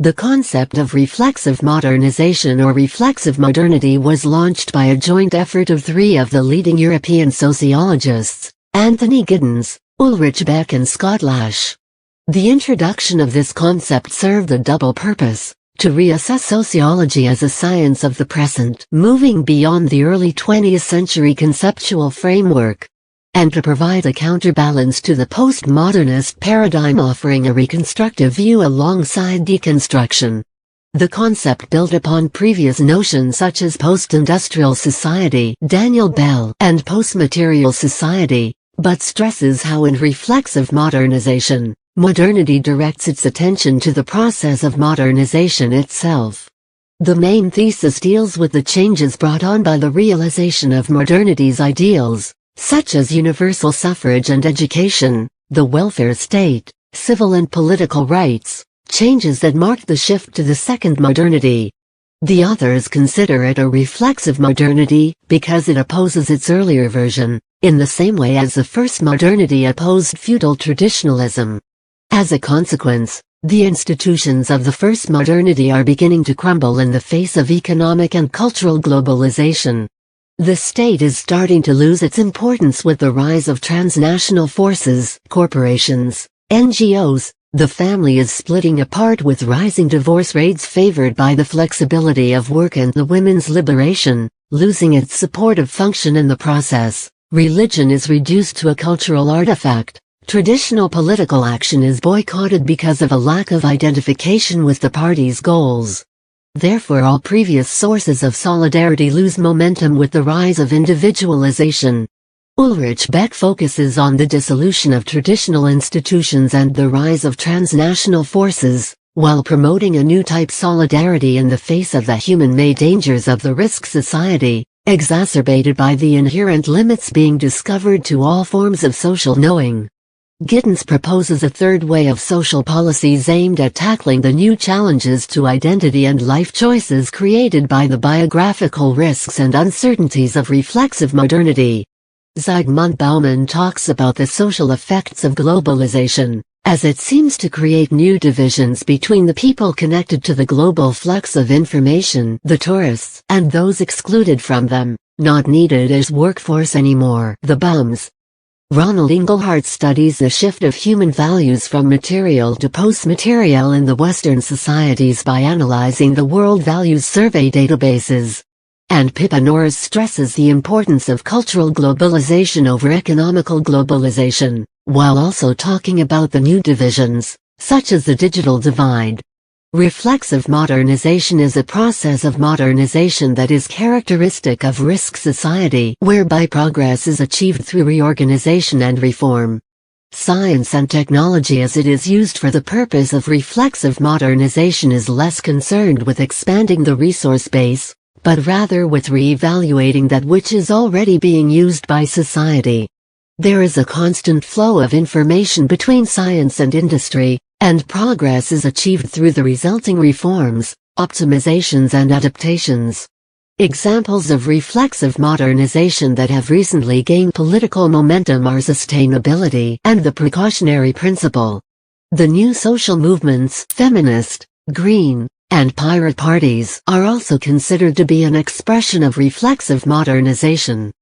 The concept of reflexive modernization or reflexive modernity was launched by a joint effort of three of the leading European sociologists, Anthony Giddens, Ulrich Beck and Scott Lasch. The introduction of this concept served a double purpose: to reassess sociology as a science of the present, moving beyond the early 20th century conceptual framework, and to provide a counterbalance to the postmodernist paradigm, offering a reconstructive view alongside deconstruction. The concept built upon previous notions such as post-industrial society, Daniel Bell, and post-material society, but stresses how in reflexive modernization, modernity directs its attention to the process of modernization itself. The main thesis deals with the changes brought on by the realization of modernity's ideals, such as universal suffrage and education, the welfare state, civil and political rights, changes that marked the shift to the second modernity. The authors consider it a reflexive modernity because it opposes its earlier version, in the same way as the first modernity opposed feudal traditionalism. As a consequence, the institutions of the first modernity are beginning to crumble in the face of economic and cultural globalization. The state is starting to lose its importance with the rise of transnational forces, corporations, NGOs. The family is splitting apart with rising divorce rates favored by the flexibility of work and the women's liberation, losing its supportive function in the process. Religion is reduced to a cultural artifact. Traditional political action is boycotted because of a lack of identification with the party's goals. Therefore, all previous sources of solidarity lose momentum with the rise of individualization. Ulrich Beck focuses on the dissolution of traditional institutions and the rise of transnational forces, while promoting a new type solidarity in the face of the human-made dangers of the risk society, exacerbated by the inherent limits being discovered to all forms of social knowing. Giddens proposes a third way of social policies aimed at tackling the new challenges to identity and life choices created by the biographical risks and uncertainties of reflexive modernity. Zygmunt Bauman talks about the social effects of globalization, as it seems to create new divisions between the people connected to the global flux of information, the tourists, and those excluded from them, not needed as workforce anymore, the bums. Ronald Inglehart studies the shift of human values from material to post-material in the Western societies by analyzing the World Values Survey databases. And Pippa Norris stresses the importance of cultural globalization over economical globalization, while also talking about the new divisions, such as the digital divide. Reflexive modernization is a process of modernization that is characteristic of risk society, whereby progress is achieved through reorganization and reform. Science and technology as it is used for the purpose of reflexive modernization is less concerned with expanding the resource base, but rather with re-evaluating that which is already being used by society. There is a constant flow of information between science and industry, and progress is achieved through the resulting reforms, optimizations and adaptations. Examples of reflexive modernization that have recently gained political momentum are sustainability and the precautionary principle. The new social movements, feminist, green, and pirate parties, are also considered to be an expression of reflexive modernization.